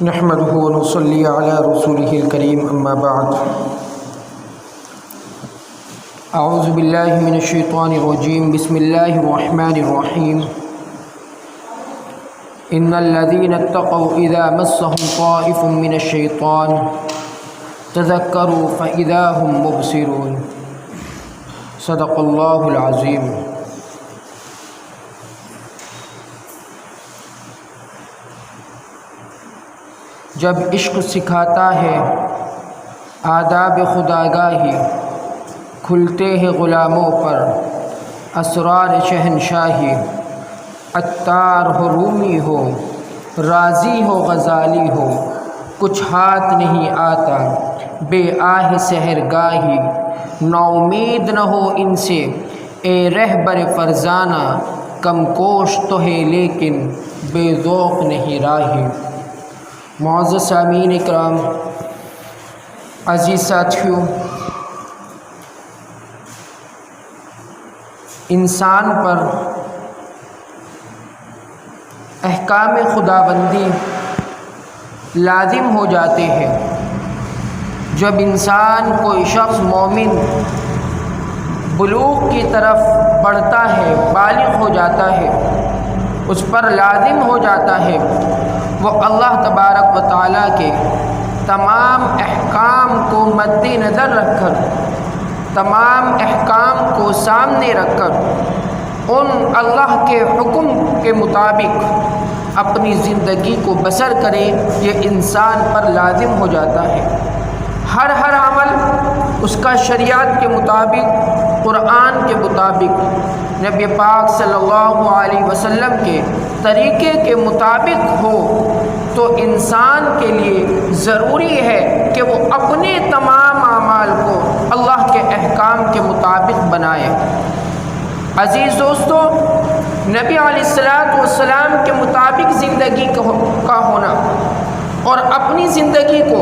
نحمده ونصلي على رسوله الكريم اما بعد اعوذ باللہ من الشیطان الرجیم بسم اللہ الرحمن الرحیم ان الذين اتقوا اذا مسهم طائف من الشیطان تذکروا فاذا هم مبصرون صدق اللہ العظیم۔ جب عشق سکھاتا ہے آداب خداگاہی، کھلتے ہیں غلاموں پر اسرار شہنشاہی، عطار ہو رومی ہو رازی ہو غزالی ہو، کچھ ہاتھ نہیں آتا بے آہ سحرگاہی، نا امید نہ ہو ان سے اے رہبر فرزانہ، کم کوش تو ہے لیکن بے ذوق نہیں راہی۔ معزز سامعین اکرام، عزیز ساتھیوں، انسان پر احکام خداوندی لازم ہو جاتے ہیں۔ جب انسان کوئی شخص مومن بلوغ کی طرف بڑھتا ہے، بالغ ہو جاتا ہے، اس پر لازم ہو جاتا ہے وہ اللہ تبارک و تعالیٰ کے تمام احکام کو مد نظر رکھ کر، تمام احکام کو سامنے رکھ کر ان اللہ کے حکم کے مطابق اپنی زندگی کو بسر کرے، یہ انسان پر لازم ہو جاتا ہے۔ ہر عمل اس کا شریعت کے مطابق، قرآن کے مطابق، نبی پاک صلی اللہ علیہ وسلم کے طریقے کے مطابق ہو تو انسان کے لیے ضروری ہے کہ وہ اپنے تمام اعمال کو اللہ کے احکام کے مطابق بنائے۔ عزیز دوستو، نبی علیہ السلام کے مطابق زندگی کا ہونا اور اپنی زندگی کو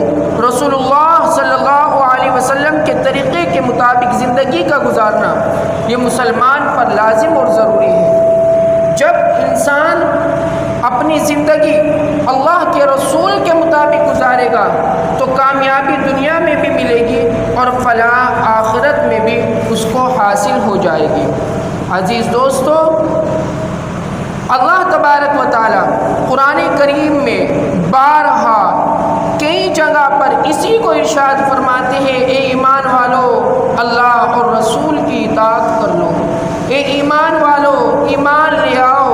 رسول اللہ صلی اللہ علیہ وسلم کے طریقے کے مطابق زندگی کا گزارنا، یہ مسلمان پر لازم اور ضروری ہے۔ جب انسان اپنی زندگی اللہ کے رسول کے مطابق گزارے گا تو کامیابی دنیا میں بھی ملے گی اور فلاح آخرت میں بھی اس کو حاصل ہو جائے گی۔ عزیز دوستو، اللہ تبارک و تعالیٰ قرآن کریم میں بارہا کئی جگہ پر اسی کو ارشاد فرماتے ہیں، اے ایمان والو اللہ اور رسول کی اطاعت کر لو، اے ایمان والو ایمان لے آؤ،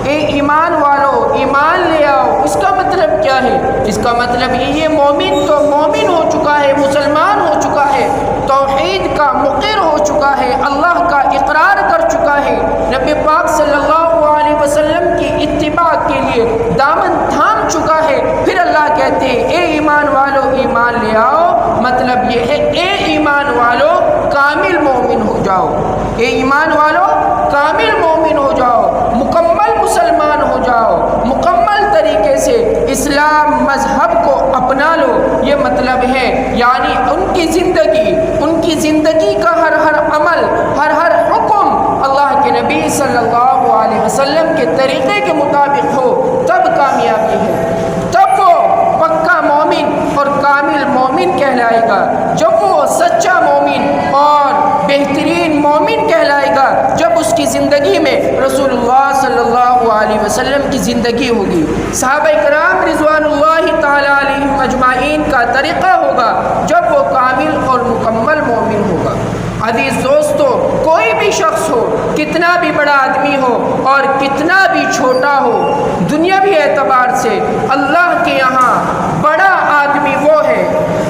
اے ایمان والو ایمان لے آؤ۔ اس کا مطلب کیا ہے؟ اس کا مطلب یہ مومن تو مومن ہو چکا ہے، مسلمان ہو چکا ہے، توحید کا مقر ہو چکا ہے، اللہ کا اقرار کر چکا ہے، نبی پاک صلی اللہ علیہ وسلم کی اتباع کے لیے دامن تھام چکا ہے۔ پھر اللہ کہتے ہیں اے ایمان والو ایمان لے آؤ، مطلب یہ ہے اے ایمان والو کامل مومن ہو جاؤ، اے ایمان والو کامل مومن ہو جاؤ، مکمل مسلمان ہو جاؤ، مکمل طریقے سے اسلام مذہب کو اپنا لو، یہ مطلب ہے۔ یعنی ان کی زندگی کا ہر عمل، ہر حکم اللہ کے نبی صلی اللہ علیہ وسلم کے طریقے کے مطابق ہو، تب کامیابی ہے، تب وہ پکا مومن اور کامل مومن کہلائے گا، جب وہ سچا مومن اور بہترین مومن کہلائے گا جب اس کی زندگی میں رسول اللہ صلی اللہ علیہ وسلم کی زندگی ہوگی، صحابہ کرام رضوان اللہ تعالی علیہم اجمعین کا طریقہ ہوگا، جب وہ کامل اور مکمل مومن ہوگا۔ عزیز دوستو، کوئی بھی شخص ہو، کتنا بھی بڑا آدمی ہو اور کتنا بھی چھوٹا ہو، دنیاوی اعتبار سے اللہ کے یہاں بڑا آدمی وہ ہے،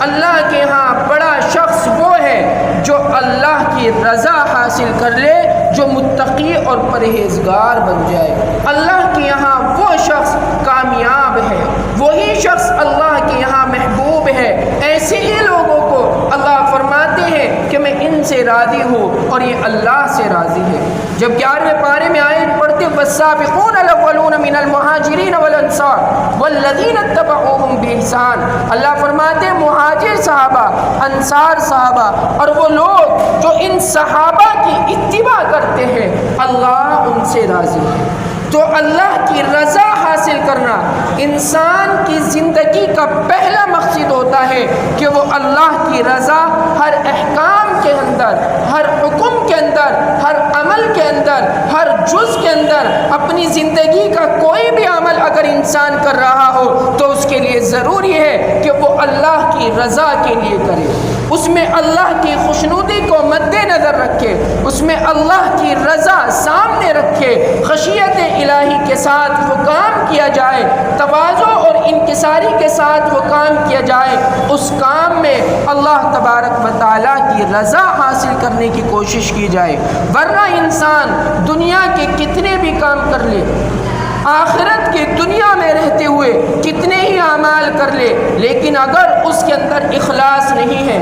اللہ کے یہاں بڑا شخص وہ ہے جو اللہ کی رضا حاصل کر لے، جو متقی اور پرہیزگار بن جائے۔ اللہ کے یہاں وہ شخص کامیاب ہے، وہی شخص اللہ کے یہاں محبوب ہے۔ ایسے ہی لوگوں کو اللہ فرماتے ہیں کہ میں ان سے راضی ہوں اور یہ اللہ سے راضی ہے۔ جب 11ویں پارے میں آیت پڑھتے والسابقون الاولون من المہاجرین والانصار والذین اتبعوہم بإحسان، اللہ فرماتے ہیں مہاجر صحابہ، انصار صحابہ اور وہ لوگ جو ان صحابہ کی اتباع کرتے ہیں، اللہ ان سے راضی ہے۔ تو اللہ کی رضا حاصل کرنا انسان کی زندگی کا پہلا مقصد ہوتا ہے کہ وہ اللہ کی رضا ہر احکام کے اندر، ہر حکم کے اندر، ہر عمل کے اندر، ہر جز کے اندر اپنی زندگی کا کوئی بھی عمل اگر انسان کر رہا ہو تو اس کے لیے ضروری ہے کہ وہ اللہ کی رضا کے لیے کرے، اس میں اللہ کی خوشنودی کو مد نظر رکھے، اس میں اللہ کی رضا سامنے رکھے، خشیت الہی کے ساتھ وہ کام کیا جائے، تواضع اور انکساری کے ساتھ وہ کام کیا جائے، اس کام میں اللہ تبارک و تعالیٰ کی رضا حاصل کرنے کی کوشش کی جائے۔ ورنہ انسان دنیا کے کتنے بھی کام کر لے، آخرت کی دنیا میں رہتے ہوئے کتنے ہی اعمال کر لے، لیکن اگر اس کے اندر اخلاص نہیں ہے،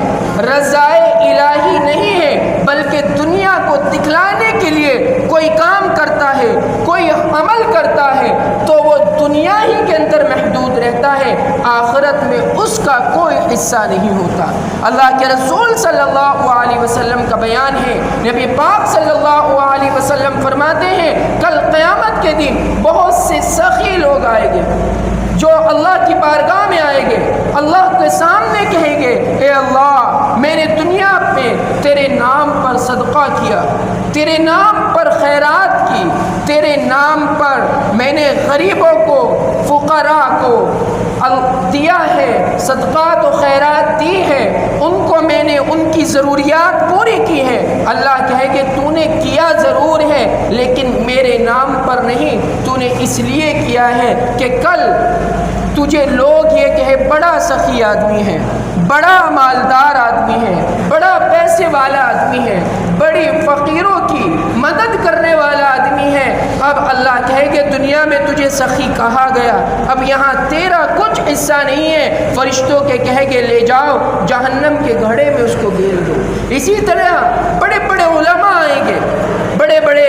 رضائے الہی نہیں ہے، بلکہ دنیا کو دکھلانے کے لیے کوئی کام کرتا ہے، کوئی عمل کرتا ہے، تو وہ دنیا ہی کے اندر محدود رہتا ہے، آخرت میں اس کا کوئی حصہ نہیں ہوتا۔ اللہ کے رسول صلی اللہ علیہ وسلم کا بیان ہے، نبی پاک صلی اللہ علیہ وسلم فرماتے ہیں کل قیامت کے دن بہت سے سخی لوگ آئیں گے جو اللہ کی بارگاہ میں آئیں گے، اللہ کے سامنے کہیں گے اے اللہ میں نے دنیا میں تیرے نام پر صدقہ کیا، تیرے نام پر خیرات کی، تیرے نام پر میں نے غریبوں کو، فقراء کو دیا ہے، صدقات و خیرات دی ہے، ان کو میں نے ان کی ضروریات پوری کی ہے۔ اللہ کہے کہ تو نے کیا ضرور ہے لیکن میرے نام پر نہیں، تو نے اس لیے کیا ہے کہ کل تجھے لوگ یہ کہے بڑا سخی آدمی ہے، بڑا مالدار آدمی ہے، بڑا پیسے والا آدمی ہے، بڑی فقیروں کی مدد کرنے والا آدمی ہے۔ اب اللہ کہے کہ دنیا میں تجھے سخی کہا گیا، اب یہاں تیرا کچھ حصہ نہیں ہے، فرشتوں کے کہے کہ لے جاؤ جہنم کے گھڑے میں اس کو گھیر دو۔ اسی طرح بڑے بڑے علماء آئیں گے، بڑے بڑے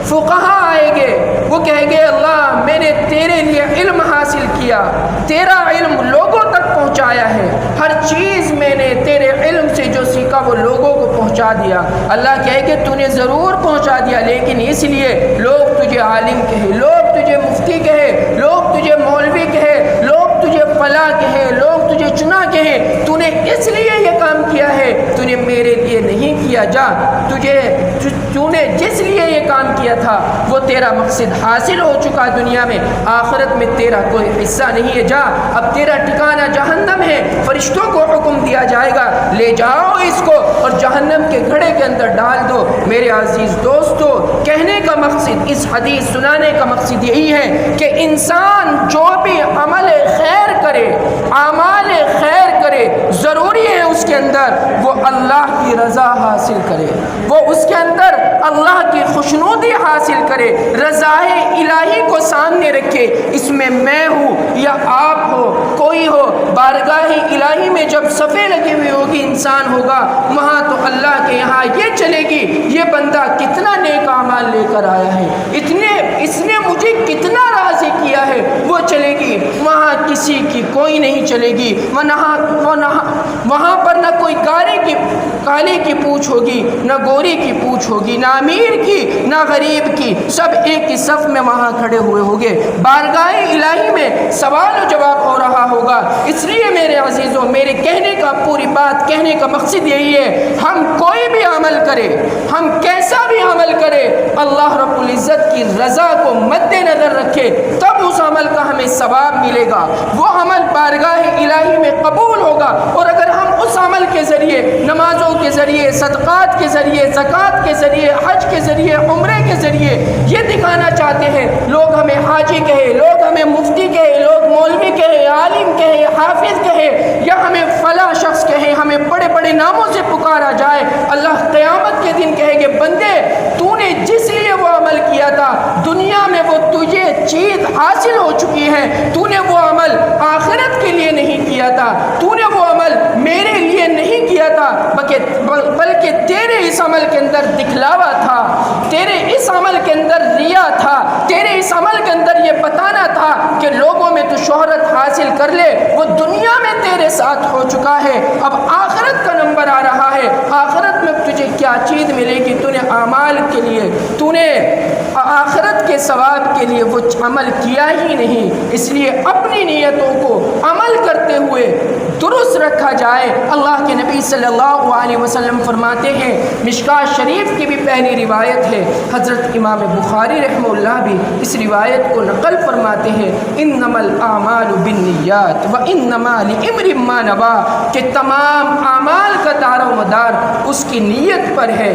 فقہاء آئیں گے، وہ کہیں گے اللہ میں نے تیرے لیے علم حاصل کیا، تیرا علم لوگوں تک پہنچایا ہے، ہر چیز میں نے تیرے علم سے جو سیکھا وہ لوگوں کو پہنچا دیا۔ اللہ کہے کہ تو نے ضرور پہنچا دیا لیکن اس لیے لوگ تجھے عالم کہے، لوگ تجھے مفتی کہے، لوگ تجھے مولوی کہے، لوگ تجھے فلاں کہے، لوگ تجھے چنا کہے، تو نے اس لیے یہ کام کیا ہے، تو نے میرے لیے نہیں کیا، جا تو نے جس لیے یہ کام کیا تھا وہ تیرا مقصد حاصل ہو چکا دنیا میں، آخرت میں تیرا کوئی حصہ نہیں ہے، جا اب تیرا ٹھکانہ جہنم ہے۔ فرشتوں کو حکم دیا جائے گا لے جاؤ اس کو اور جہنم کے گھڑے کے اندر ڈال دو۔ میرے عزیز دوستو، کہنے کا مقصد، اس حدیث سنانے کا مقصد یہی ہے کہ انسان جو بھی عمل خیر کرے، اعمال خیر کرے، ضروری ہے اس کے اندر وہ اللہ کی رضا حاصل کرے، وہ اس کے اندر اللہ کی خوشنودی حاصل کرے، رضائے الہی کو سامنے رکھے۔ اس میں میں ہوں یا آپ ہو، کوئی ہو، بارگاہ الہی میں جب صفیں لگی ہوئی ہوگی انسان ہوگا، وہاں تو اللہ کے یہاں یہ چلے گی یہ بندہ کتنا نیک اعمال لے کر آیا ہے، اس نے مجھے کتنا راضی کیا ہے، وہ چلے گی، وہاں کسی کی کوئی نہیں چلے گی، وہاں پر نہ کوئی کالے کی پوچھ ہوگی، نہ گوری کی پوچھ ہوگی، نہ امیر کی نہ غریب کی، سب ایک ہی صف میں وہاں کھڑے ہوئے ہوگے، بارگاہ الہی میں سوال و جواب ہو رہا ہوگا۔ اس لیے میرے عزیزوں، میرے کہنے کا، پوری بات کہنے کا مقصد یہی ہے، ہم کوئی بھی عمل کرے، ہم کیسا بھی عمل کرے، اللہ رب العزت کی رضا کو مد نظر رکھے، تب اس عمل کا ہمیں ثواب ملے گا، وہ عمل بارگاہ الہی میں قبول ہوگا۔ اور اگر ہم اس عمل کے ذریعے، نمازوں کے ذریعے، صدقات کے ذریعے، زکوٰۃ کے ذریعے، حج کے ذریعے، عمرے کے ذریعے یہ دکھانا چاہتے ہیں، لوگ ہمیں حاجی کہے، لوگ ہمیں مفتی کہے، لوگ مولوی کہے، عالم کہے، حافظ کہے، یا ہمیں فلاں شخص کہے، ہمیں بڑے بڑے ناموں سے پکارا جائے، اللہ قیامت کے دن کہے گے بندے تو نے جس لیے وہ عمل کیا تھا دنیا میں وہ تجھے چیز حاصل ہو چکی ہے، تو نے وہ عمل آخرت کے لیے نہیں کیا تھا، تو نے وہ عمل میرے لیے نہیں کیا تھا، بلکہ تیرے اس عمل کے اندر دکھلاوا تھا، تیرے اس عمل کے اندر ریا تھا، تیرے اس عمل کے اندر یہ بتانا تھا کہ لوگوں میں تو شہرت حاصل کر لے، وہ دنیا میں تیرے ساتھ ہو چکا ہے، اب آخرت کا نمبر آ رہا ہے، آخرت میں تجھے کیا چیز ملے گی؟ تو نے اعمال کے لیے، تو نے آخرت کے ثواب کے لیے وہ عمل کیا ہی نہیں۔ اس لیے اپنی نیتوں کو عمل کرتے ہوئے درست رکھا جائے۔ اللہ کے نبی صلی اللہ علیہ وسلم فرماتے ہیں، مشکاۃ شریف کی بھی پہلی روایت ہے، حضرت امام بخاری رحمہ اللہ بھی اس روایت کو نقل فرماتے ہیں، انما الاعمال بالنیات وانما لامرئ ما نوی، کہ تمام اعمال کا دار و مدار اس کی نیت پر ہے،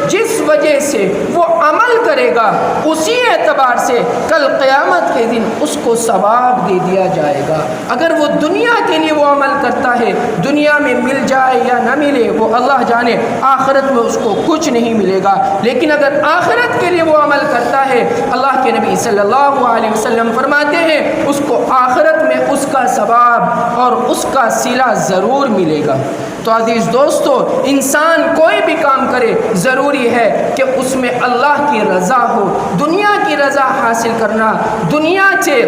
جس وجہ سے وہ عمل کرے گا اسی اعتبار سے کل قیامت کے دن اس کو ثواب دے دیا جائے گا۔ اگر وہ دنیا کے لیے وہ عمل کرتا ہے، دنیا میں مل جائے یا نہ ملے وہ اللہ جانے، آخرت میں اس کو کچھ نہیں ملے گا۔ لیکن اگر آخرت کے لیے وہ عمل کرتا ہے، اللہ کے نبی صلی اللہ علیہ وسلم فرماتے ہیں اس کو آخرت میں اس کا ثواب اور اس کا صلہ ضرور ملے گا۔ تو عزیز دوستو، انسان کوئی بھی کام کرے ضروری ہے کہ اس میں اللہ کی رضا ہو۔ دنیا کی رضا حاصل کرنا، دنیا سے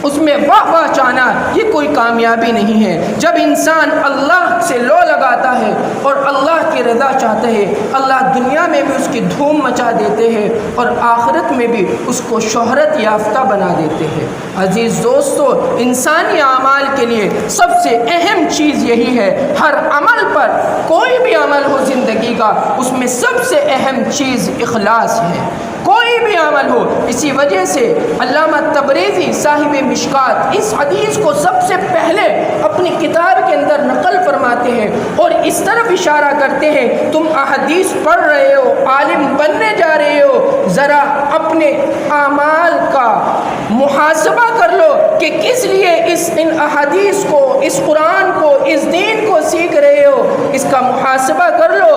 اس میں واہ واہ چاہنا، یہ کوئی کامیابی نہیں ہے۔ جب انسان اللہ سے لو لگاتا ہے اور اللہ کی رضا چاہتا ہے، اللہ دنیا میں بھی اس کی دھوم مچا دیتے ہیں اور آخرت میں بھی اس کو شہرت یافتہ بنا دیتے ہیں۔ عزیز دوستو، انسانی اعمال کے لیے سب سے اہم چیز یہی ہے، ہر عمل پر، کوئی بھی عمل ہو زندگی کا، اس میں سب سے اہم چیز اخلاص ہے، کوئی بھی عمل ہو۔ اسی وجہ سے علامہ تبریزی صاحب مشکات اس حدیث کو سب سے پہلے اپنی کتاب کے اندر نقل فرماتے ہیں اور اس طرف اشارہ کرتے ہیں، تم احادیث پڑھ رہے ہو، عالم بننے جا رہے ہو، ذرا اپنے اعمال کا محاسبہ کر لو کہ کس لیے ان احادیث کو، اس قرآن کو، اس دین کو سیکھ رہے ہو، اس کا محاسبہ کر لو۔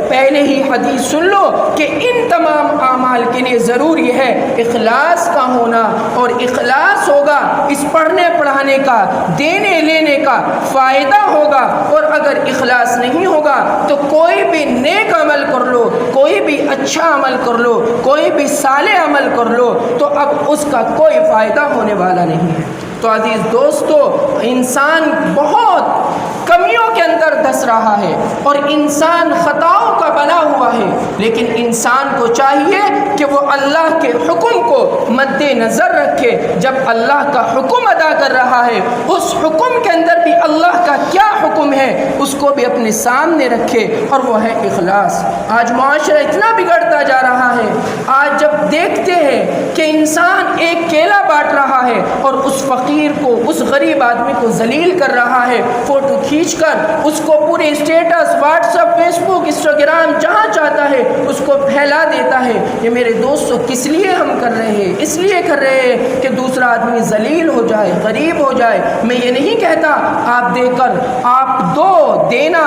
پہلے ہی حدیث سن لو کہ ان تمام اعمال کے لیے ضروری ہے اخلاص کا ہونا، اور اخلاص ہوگا اس پڑھنے پڑھانے کا، دینے لینے کا فائدہ ہوگا۔ اور اگر اخلاص نہیں ہوگا تو کوئی بھی نیک عمل کر لو، کوئی بھی اچھا عمل کر لو، کوئی بھی صالح عمل کر لو، تو اب اس کا کوئی فائدہ ہونے والا نہیں ہے۔ تو عزیز دوستو، انسان بہت کمیوں کے اندر دس رہا ہے اور انسان خطاؤں کا بنا ہوا ہے، لیکن انسان کو چاہیے کہ وہ اللہ کے حکم کو مد نظر رکھے۔ جب اللہ کا حکم ادا کر رہا ہے، اس حکم کے اندر بھی اللہ کا کیا حکم ہے اس کو بھی اپنے سامنے رکھے، اور وہ ہے اخلاص۔ آج معاشرہ اتنا بگڑتا جا رہا ہے، آج جب دیکھتے ہیں کہ انسان ایک کیلا بانٹ رہا ہے اور اس فقیر کو، اس غریب آدمی کو ذلیل کر رہا ہے، فوٹو کھینچ کر اس کو پورے اسٹیٹس، واٹس ایپ، فیس بک، انسٹاگرام جہاں چاہتا ہے اس کو پھیلا دیتا ہے۔ یہ میرے دوستو کس لیے ہم کر رہے ہیں؟ اس لیے کر رہے ہیں کہ دوسرا آدمی ذلیل ہو جائے، غریب ہو جائے۔ میں یہ نہیں کہتا آپ دے کر، آپ دو، دینا۔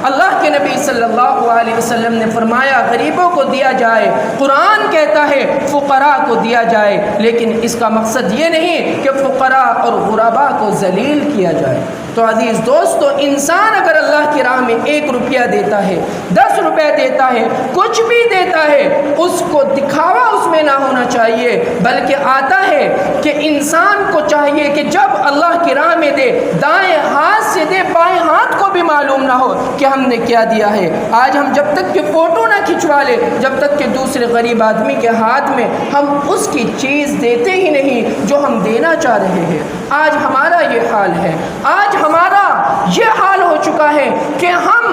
اللہ کے نبی صلی اللہ علیہ وسلم نے فرمایا غریبوں کو دیا جائے، قرآن کہتا ہے فقراء کو دیا جائے، لیکن اس کا مقصد یہ نہیں کہ فقراء اور غرباء کو ذلیل کیا جائے۔ تو عزیز دوستو، انسان اگر اللہ کی راہ میں 1 روپیہ دیتا ہے، 10 روپے دیتا ہے، کچھ بھی دیتا ہے، اس کو دکھاوا اس میں نہ ہونا چاہیے، بلکہ آتا ہے کہ انسان کو چاہیے کہ جب اللہ کی راہ میں دے، دائیں ہاتھ سے دے، بائیں ہاتھ کو بھی معلوم نہ ہو کہ ہم نے کیا دیا ہے۔ آج ہم جب تک کہ فوٹو نہ کھنچوا لے، جب تک کہ دوسرے غریب آدمی کے ہاتھ میں ہم اس کی چیز دیتے ہی نہیں جو ہم دینا چاہ رہے ہیں۔ آج ہمارا یہ حال ہے، آج ہمارا یہ حال ہو چکا ہے کہ ہم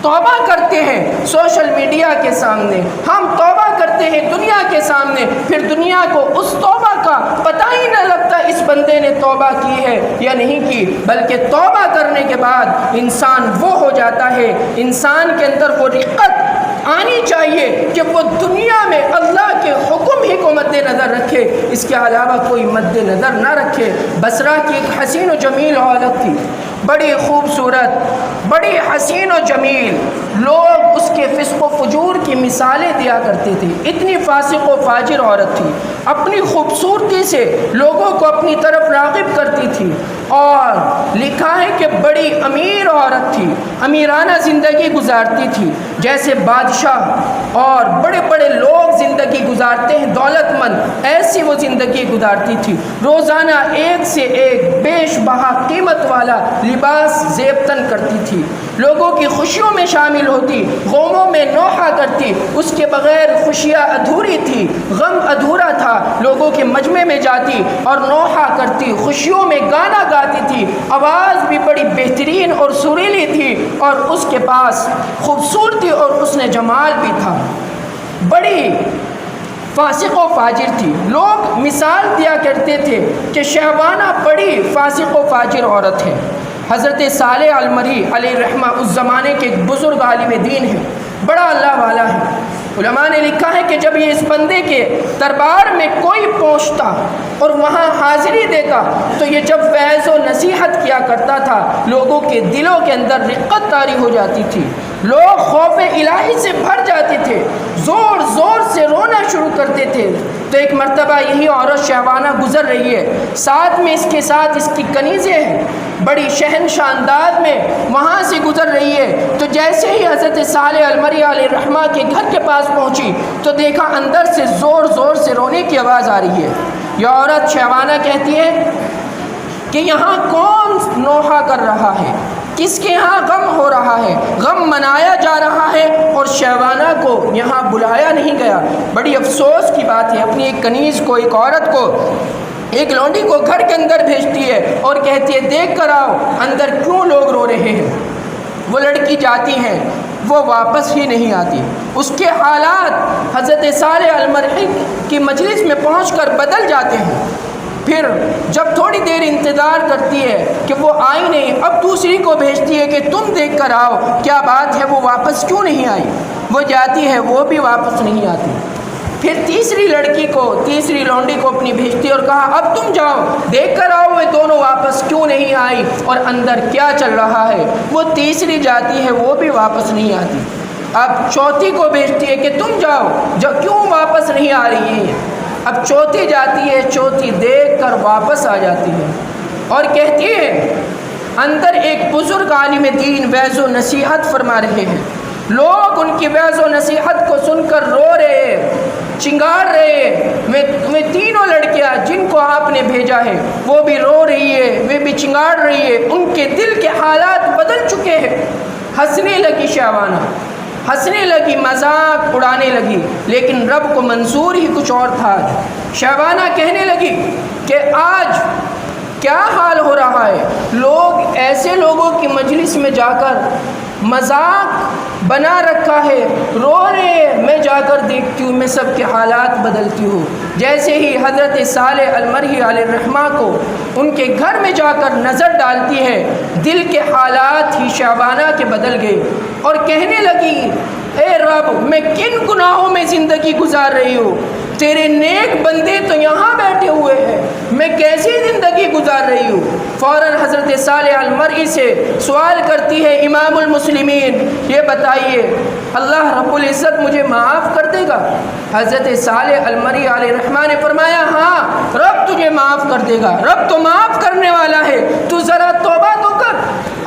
توبہ کرتے ہیں سوشل میڈیا کے سامنے، ہم توبہ کرتے ہیں دنیا کے سامنے، پھر دنیا کو اس توبہ کا پتہ ہی نہ لگتا اس بندے نے توبہ کی ہے یا نہیں کی، بلکہ توبہ کرنے کے بعد انسان وہ ہو جاتا ہے، انسان کے اندر وہ رقت آنی چاہیے کہ وہ دنیا میں اللہ کے حکم ہی کو مد نظر رکھے، اس کے علاوہ کوئی مد نظر نہ رکھے۔ بصرہ کی ایک حسین و جمیل عورت تھی، بڑی خوبصورت، بڑی حسین و جمیل، لوگ اس کے فسق و فجور کی مثالیں دیا کرتے تھے، اتنی فاسق و فاجر عورت تھی، اپنی خوبصورتی سے لوگوں کو اپنی طرف راغب کرتی تھی، اور لکھا ہے کہ بڑی امیر عورت تھی، امیرانہ زندگی گزارتی تھی، جیسے بادشاہ اور بڑے بڑے لوگ زندگی گزارتے ہیں دولت مند، ایسی وہ زندگی گزارتی تھی۔ روزانہ ایک سے ایک بیش بہا قیمت والا لباس زیب تن کرتی تھی، لوگوں کی خوشیوں میں شامل ہوتی، غموں میں نوحہ کرتی، اس کے بغیر خوشیاں ادھوری تھی، غم ادھورا تھا۔ لوگوں کے مجمع میں جاتی اور نوحہ کرتی، خوشیوں میں گانا گاتی تھی، آواز بھی بڑی بہترین اور سریلی تھی، اور اس کے پاس خوبصورتی اور حسن جمال بھی تھا، بڑی فاسق و فاجر تھی۔ لوگ مثال دیا کرتے تھے کہ شہوانہ بڑی فاسق و فاجر عورت ہے۔ حضرت صالح المری علیہ الرحمہ اس زمانے کے ایک بزرگ عالم دین ہے، بڑا اللہ والا ہے۔ علماء نے لکھا ہے کہ جب یہ اس بندے کے دربار میں کوئی پہنچتا اور وہاں حاضری دیتا تو یہ جب وعظ و نصیحت کیا کرتا تھا، لوگوں کے دلوں کے اندر رقت طاری ہو جاتی تھی، لوگ خوف الہی سے بھر جاتے تھے، زور زور سے رونا شروع کرتے تھے۔ تو ایک مرتبہ یہی عورت شہوانہ گزر رہی ہے، ساتھ میں اس کے ساتھ اس کی کنیزیں ہیں، بڑی شہنشاہ انداز میں وہاں سے گزر رہی ہے۔ تو جیسے ہی حضرت صالح المری علیہ الرحمہ کے گھر کے پاس پہنچی تو دیکھا اندر سے زور زور سے رونے کی آواز آ رہی ہے۔ یہ عورت شہوانہ کہتی ہے کہ یہاں کون نوحہ کر رہا ہے، کس کے ہاں غم ہو رہا ہے، غم منایا جا رہا ہے اور شہوانہ کو یہاں بلایا نہیں گیا۔ بڑی افسوس کی بات ہے، اپنی ایک کنیز کو، ایک عورت کو، ایک لونڈی کو گھر کے اندر بھیجتی ہے اور کہتی ہے دیکھ کر آؤ اندر کیوں لوگ رو رہے ہیں۔ وہ لڑکی جاتی ہے، وہ واپس ہی نہیں آتی۔ اس کے حالات حضرت صالح المری کی مجلس میں پہنچ کر بدل جاتے ہیں۔ پھر جب تھوڑی دیر انتظار کرتی ہے کہ وہ آئی نہیں، اب دوسری کو بھیجتی ہے کہ تم دیکھ کر آؤ کیا بات ہے، وہ واپس کیوں نہیں آئی۔ وہ جاتی ہے، وہ بھی واپس نہیں آتی۔ پھر تیسری لڑکی کو، تیسری لونڈی کو اپنی بھیجتی اور کہا اب تم جاؤ دیکھ کر آؤ وہ دونوں واپس کیوں نہیں آئی اور اندر کیا چل رہا ہے۔ وہ تیسری جاتی ہے، وہ بھی واپس نہیں آتی۔ اب چوتھی کو بھیجتی ہے کہ تم جاؤ، جو کیوں واپس نہیں آ رہی ہے۔ اب چوتھی جاتی ہے، چوتھی دیکھ کر واپس آ جاتی ہے اور کہتی ہے اندر ایک بزرگ عالم دین وعظ و نصیحت فرما رہے ہیں، لوگ ان کی وعظ و نصیحت کو سن کر رو رہے ہیں، چنگار رہے ہیں۔ وہ تینوں لڑکیاں جن کو آپ نے بھیجا ہے وہ بھی رو رہی ہے، وہ بھی چنگار رہی ہے، ان کے دل کے حالات بدل چکے ہیں۔ ہنسنے لگی شہوانہ، ہنسنے لگی، مذاق اڑانے لگی، لیکن رب کو منظور ہی کچھ اور تھا۔ شہوانہ کہنے لگی کہ آج کیا حال ہو رہا ہے، لوگ ایسے لوگوں کی مجلس میں جا کر مذاق بنا رکھا ہے، رو رہے ہیں، میں جا کر دیکھتی ہوں، میں سب کے حالات بدلتی ہوں۔ جیسے ہی حضرت صالح المری علیہ الرحمہ کو ان کے گھر میں جا کر نظر ڈالتی ہے، دل کے حالات ہی شہوانہ کے بدل گئے اور کہنے لگی اے رب میں کن گناہوں میں زندگی گزار رہی ہوں، تیرے نیک بندے تو یہاں بیٹھے ہوئے ہیں، میں کیسی زندگی گزار رہی ہوں۔ فوراً حضرت صالح المری سے سوال کرتی ہے امام المسلمین یہ بتائیے اللہ رب العزت مجھے معاف کر دے گا؟ حضرت صالح المری علیہ الرحمہ نے فرمایا ہاں رب تجھے معاف کر دے گا، رب تو معاف کرنے والا ہے، تو ذرا توبہ تو کر،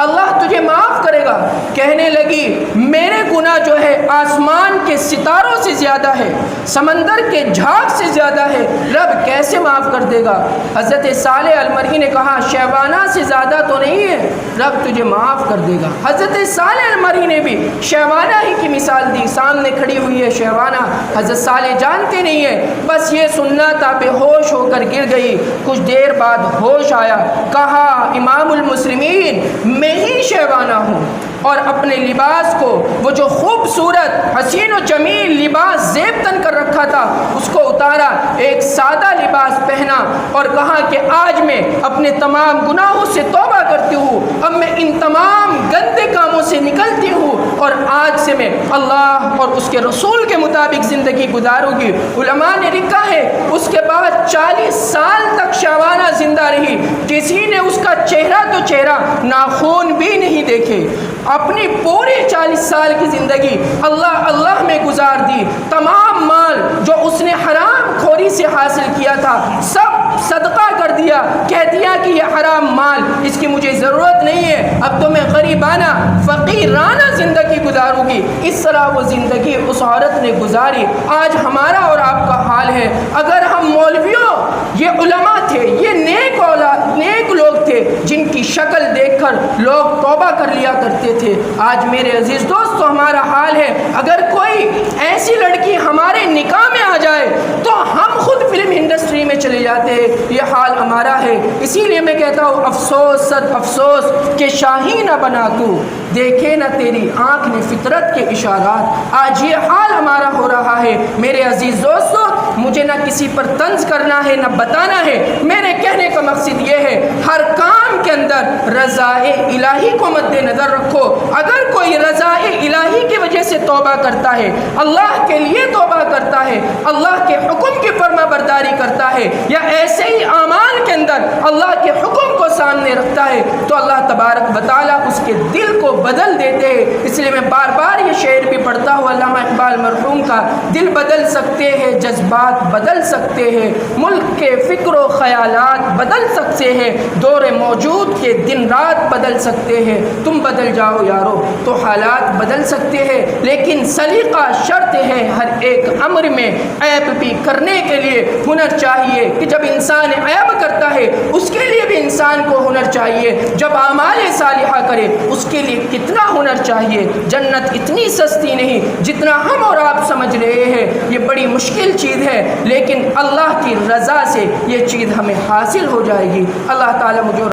اللہ تجھے معاف کرے گا۔ کہنے لگی میرے گناہ جو ہے آسمان کے ستاروں سے زیادہ ہے، سمندر کے جھاگ سے زیادہ ہے، رب کیسے معاف کر دے گا؟ حضرت صالح المری نے کہا شہوانہ سے زیادہ تو نہیں ہے، رب تجھے معاف کر دے گا۔ حضرت صالح المری نے بھی شہوانہ ہی کی مثال دی، سامنے کھڑی ہوئی ہے شہوانہ، حضرت صالح جانتے نہیں ہے، بس یہ سننا تھا، بے ہوش ہو کر گر گئی۔ کچھ دیر بعد ہوش آیا، کہا امام المسلمین میں ہی شہوانہ ہوں، اور اپنے لباس کو، وہ جو خوبصورت حسین و جمیل لباس زیب تن کر رکھا تھا اس کو اتارا، ایک سادہ لباس پہنا اور کہا کہ آج میں اپنے تمام گناہوں سے توبہ کرتی ہوں، اب میں ان تمام گندے کاموں سے نکلتی ہوں اور آج سے میں اللہ اور اس کے رسول کے مطابق زندگی گزاروں گی۔ علماء نے لکھا ہے اس کے بعد 40 سال تک شہوانہ زندہ رہی، کسی نے اس کا چہرہ تو چہرہ ناخون بھی نہیں دیکھے، اپنی پوری 40 سال کی زندگی اللہ اللہ میں گزار دی۔ تمام مال جو اس نے حرام خوری سے حاصل کیا تھا سب صدقہ کر دیا، کہہ دیا کہ یہ حرام مال، اس کی مجھے ضرورت نہیں ہے، اب تو میں غریبانہ فقیرانہ زندگی گزاروں گی۔ اس طرح وہ زندگی اس عورت نے گزاری۔ آج ہمارا اور آپ کا حال ہے، اگر ہم مولویوں، یہ علماء تھے، یہ نیک لوگ تھے جن کی شکل دیکھ کر لوگ توبہ کر لیا کرتے تھے، آج میرے عزیز دوستو ہمارا حال ہے اگر کوئی ایسی لڑکی ہمارے نکاح میں آ جائے تو ہم خود فلم انڈسٹری میں چلے جاتے ہیں، یہ حال ہمارا ہے۔ اسی لیے میں کہتا ہوں افسوس صد افسوس کہ شاہی نہ بنا تو، دیکھے نہ تیری آنکھ نے فطرت کے اشارات۔ آج یہ حال ہمارا ہو رہا ہے۔ میرے عزیز دوستو مجھے نہ کسی پر طنز کرنا ہے نہ بتانا ہے، میرے کہنے کا مقصد یہ ہے ہر کام کے اندر رضائے الہی کو مد نظر رکھو۔ اگر کوئی رضائے الہی کی وجہ سے توبہ کرتا ہے، اللہ کے لیے توبہ کرتا ہے، اللہ کے حکم کی فرما برداری کرتا ہے، یا ایسے ہی اعمال کے اندر اللہ کے حکم کو سامنے رکھتا ہے، تو اللہ تبارک و تعالیٰ اس کے دل کو بدل دیتے ہیں۔ اس لیے میں بار بار یہ شعر بھی پڑھتا ہوں علامہ اقبال مرحوم کا، دل بدل سکتے ہیں، جذبات بدل سکتے ہیں، ملک کے فکر و خیالات بدل سکتے ہیں، دور موجود کے دن رات بدل سکتے ہیں۔ تم بدل جاؤ یارو تو حالات بدل سکتے ہیں، لیکن سلیقہ شرط ہے ہر ایک امر میں۔ عیب بھی کرنے کے لیے ہنر چاہیے کہ جب انسان عیب کرتا ہے اس کے لیے بھی انسان کو ہنر چاہیے، جب اعمال صالحہ کرے اس کے لیے کتنا ہنر چاہیے۔ جنت اتنی سستی نہیں جتنا ہم اور آپ سمجھ رہے ہیں، یہ بڑی مشکل چیز ہے، لیکن اللہ کی رضا سے یہ چیز ہمیں حاصل ہو جائے گی۔ اللہ تعالیٰ مجھے